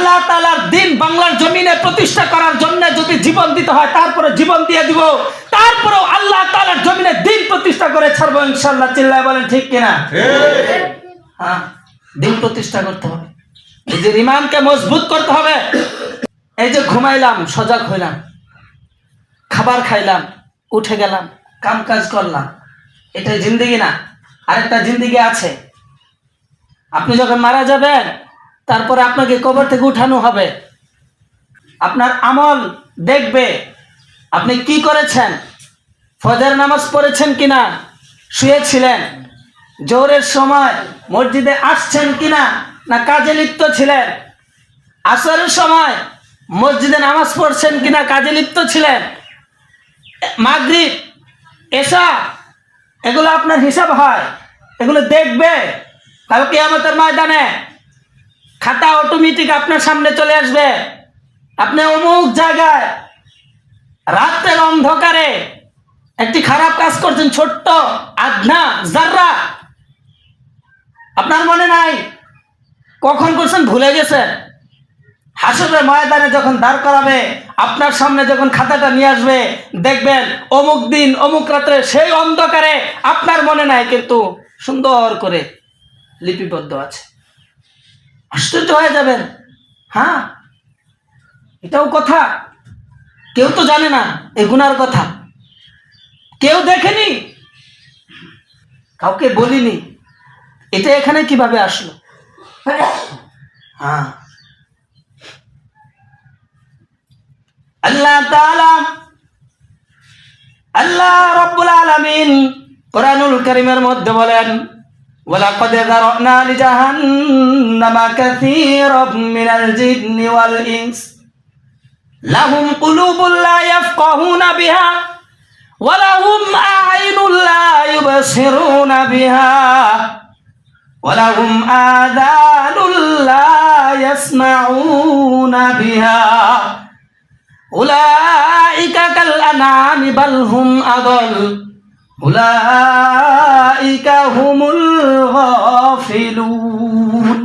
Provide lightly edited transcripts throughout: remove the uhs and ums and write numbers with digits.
আল্লাহ তাআলার দিন বাংলার জমিনে প্রতিষ্ঠা করার জন্য যদি জীবন দিতে হয় তারপরে জীবন দিয়ে দিব, তারপরেও আল্লাহ তাআলার জমিনে দিন প্রতিষ্ঠা করে ছাড়বো ইনশাআল্লাহ। চিল্লায় বলেন ঠিক কিনা? হ্যাঁ, দিন প্রতিষ্ঠা করতে হবে, নিজের ঈমানকে মজবুত করতে হবে। এই যে ঘুমাইলাম, সজাগ হইলাম, খাবার খাইলাম, উঠে গেলাম, কাম কাজ করলাম, এটাই জিন্দেগি না? আরেকটা জিন্দেগি আছে। আপনি যখন মারা যাবেন তারপরে আপনাকে কবর থেকে উঠানো হবে, আপনার আমল দেখবে আপনি কি করেছেন, ফজর নামাজ পড়েছেন কিনা, শুয়েছিলেন, জোহরের সময় মসজিদে আসছেন কিনা, না কাজে লিপ্ত ছিলেন, আসরের সময় মসজিদে নামাজ পড়ছেন কিনা, কাজে লিপ্ত ছিলেন, মাগরিব, এশা, এগুলো আপনার হিসাব হয়, এগুলো দেখবে কাল কিয়ামতের ময়দানে। খাতা অটোমেটিক আপনার সামনে চলে আসবে, আপনি অমুক জায়গায় রাতের অন্ধকারে একটি খারাপ কাজ করছেন, ছোট্ট আধনা জাররা, আপনার মনে নাই কখন করছেন, ভুলে গেছেন। হাসরের ময়দানে যখন দাঁড় করাবে, আপনার সামনে যখন খাতাটা নিয়ে আসবে, দেখবেন অমুক দিন অমুক রাত্রে সেই অন্ধকারে আপনার মনে নাই, কিন্তু সুন্দর করে লিপিবদ্ধ আছে। আশ্চর্য হয়ে যাবেন। হ্যাঁ, এটাও কথা, কেউ তো জানে না এই গুনার কথা, কেউ দেখেনি, কাউকে বলিনি, এটা এখানে কিভাবে আসলো? হ্যাঁ, আল্লাহ তাআলা, আল্লাহ রাব্বুল আলামিন কোরআনুল কারীমের মধ্যে বলেন, ওয়ালাকাদ যারানা লিজাহান্নামা কাসীরাম মিনাল জিন্নি ওয়াল ইনস লাহুম কুলুবুন লা ইয়াফকাহুনা বিহা ওয়া লাহুম আ'ইনুন লা ইউবসিরুনা বিহা ওয়া লাহুম আযানুন লা ইয়াসমাউনা বিহা উলাইকা কাল আনআমি বাল হুম আদাল উলাইকা হুমুল গাফিলুন।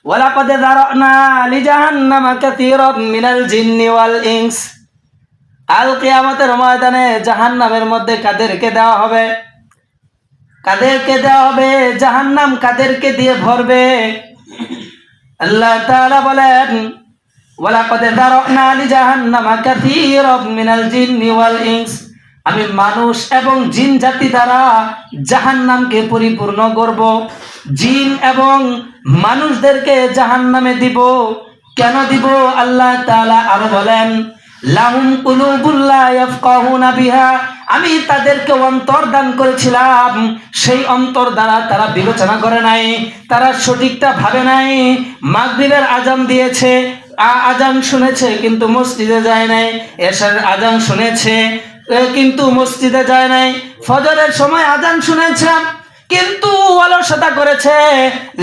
ওয়ালাকাদ যারানা লিজাহান্নামা কাসীরাম মিনাল জিন্নি ওয়াল ইনস, কাল কিয়ামতের ময়দানে জাহান্নামের মধ্যে কাদেরকে দেওয়া হবে? কাদেরকে দেওয়া হবে? জাহান্নাম কাদেরকে দিয়ে ভরবে? আল্লাহ তাআলা বলেন, ওয়ালাকাদ যারানা লিজাহান্নামা কাসীরাম মিনাল জিন্নি ওয়াল ইনস, আমি মানুষ এবং জিন জাতি দ্বারা জাহান্নামকে পরিপূর্ণ করব, জিন এবং মানুষদেরকে জাহান্নামে দিব। কেন দিব? আল্লাহ তাআলা আরো বলেন, লাহুম কুলুবুন লা ইয়াফকাহুনা বিহা, আমি তাদেরকে অন্তর দান করেছিলাম, সেই অন্তর দ্বারা তারা বিবেচনা করে নাই, তারা সঠিকটা ভাবে নাই। মাগরিবের আজান দিয়েছে, আজান শুনেছে কিন্তু মসজিদে যায় নাই, এশার আজান শুনেছে কিন্তু মসজিদে যায় নাই, ফজরের সময় আজান শুনেছে কিন্তু অলসতা করেছে,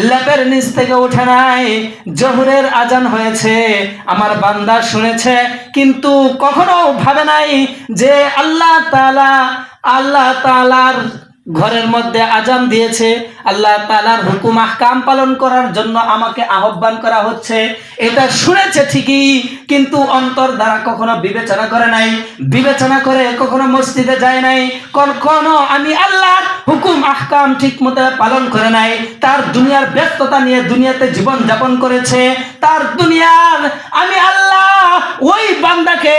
লেপের নিচ থেকে উঠে নাই। জোহরের আজান হয়েছে, আমার বান্দা শুনেছে কিন্তু কখনো ভাবে নাই যে আল্লাহ তাআলার ঘরের মধ্যে আজান দিয়েছে, আল্লাহ তাআলার হুকুম আহকাম পালন করার জন্য আমাকে আহ্বান করা হচ্ছে, এটা শুনেছে ঠিকই কিন্তু অন্তর দ্বারা কখনো বিবেচনা করে নাই, বিবেচনা করে কখনো মসজিদে যায় নাই, কখনো আমি আল্লাহর হুকুম আহকাম ঠিক মতো পালন করে নাই, তার দুনিয়ার ব্যস্ততা নিয়ে দুনিয়াতে জীবন যাপন করেছে। তার দুনিয়ার আমি আল্লাহ ওই বান্দাকে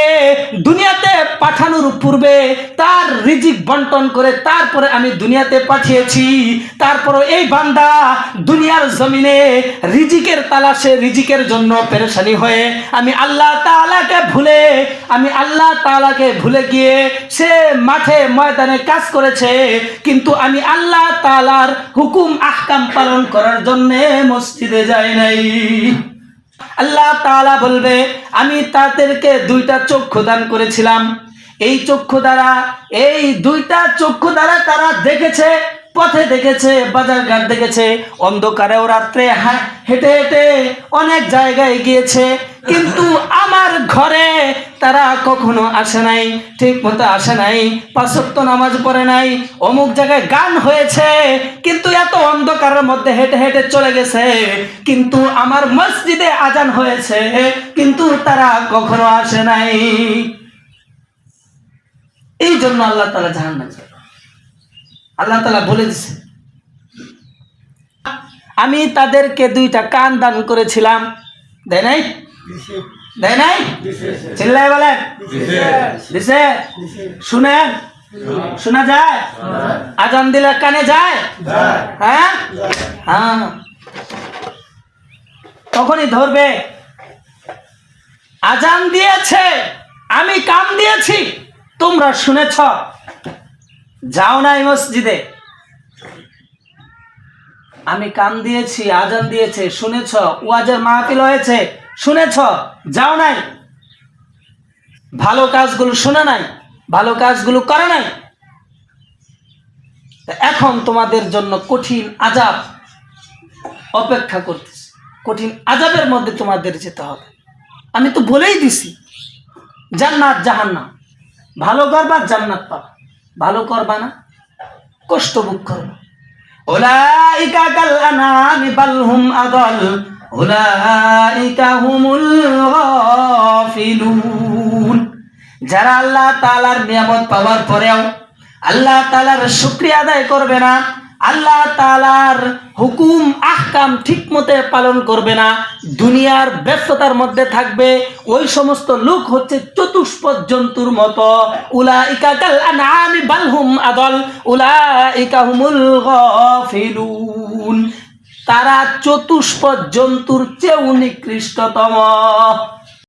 দুনিয়াতে পাঠানোর পূর্বে তার রিজিক বন্টন করে তারপরে আমি দুনিয়াতে পাঠিয়েছি। তারপরে এই বান্দা দুনিয়ার জমিনে রিজিকের তালাশে, রিজিকের জন্য পেরেশানি হয়ে আমি আল্লাহ তাআলাকে ভুলে গিয়ে সে মাঠে ময়দানে কাজ করেছে, কিন্তু আমি আল্লাহ তাআলার হুকুম আহকাম পালন করার জন্য মসজিদে যাই নাই। আল্লাহ তাআলা বলবে, আমি তাদেরকে দুইটা চক্ষু দান করেছিলাম, এই দুইটা চক্ষু দ্বারা তারা দেখেছে, পথে দেখেছে, বাজারঘাট দেখেছে, অন্ধকারেও রাত্রে হেঁটে হেঁটে অনেক জায়গায় গিয়েছে, কিন্তু আমার ঘরে তারা কখনো আসে নাই, ঠিক মতো আসে নাই, 5 ওয়াক্ত নামাজ পড়ে নাই, অমুক জায়গায় গান হয়েছে, কিন্তু এত অন্ধকারের মধ্যে হেঁটে হেঁটে চলে গেছে, কিন্তু আমার মসজিদে আজান হয়েছে, কিন্তু তারা কখনো আসে নাই। এই জন্য আল্লাহ তাআলা জাহান্নাম, আল্লাহ তাআলা বলে দিছে, আমি তাদেরকে 2টা কান দান করেছিলাম, দেয় নাই? দেয় নাই? চিল্লায় বলেন দিছে। শুনেন, শোনা যায়? আজান দিলে কানে যায়? হ্যাঁ হ্যাঁ, তখনই ধরবে। আজান দিয়েছে, আমি কান দিয়েছি, তোমরা শুনেছ, যাও নাই মসজিদে। আমি কান দিয়েছি, আজান দিয়েছে, শুনেছ, ওয়াজের মাহফিল হয়েছে, শুনেছ, যাও নাই, ভালো কাজগুলো শোনা নাই, ভালো কাজগুলো করে নাই। এখন তোমাদের জন্য কঠিন আযাব অপেক্ষা করতেছে, কঠিন আযাবের মধ্যে তোমাদের যেতে হবে। আমি তো বলেই দিছি, জান্নাত জাহান্নাম, ভালো করবা জান্নাত পাবা, ভালো করবা না কষ্ট ভোগ করবা। উলাইকা কাল আনামি বাল হুম আদাল উলাইকা হুমুল গাফিলুন। যারা আল্লাহ তাআলার নিয়ামত পাওয়ার পরেও আল্লাহ তাআলার শুকরিয়া আদায় করবে না, আল্লাহ তাআলার হুকুম আহকাম ঠিকমতো পালন করবে না, দুনিয়ার ব্যস্ততার মধ্যে থাকবে, ওই সমস্ত লোক হচ্ছে চতুষ্পদ জন্তুর মতো। উলাইকা কাল আনআমি বাল হুম আদাল উলাইকা হুমুল গাফিলুন। তারা চতুষ্পদ জন্তুর চেয়েও নিকৃষ্টতম।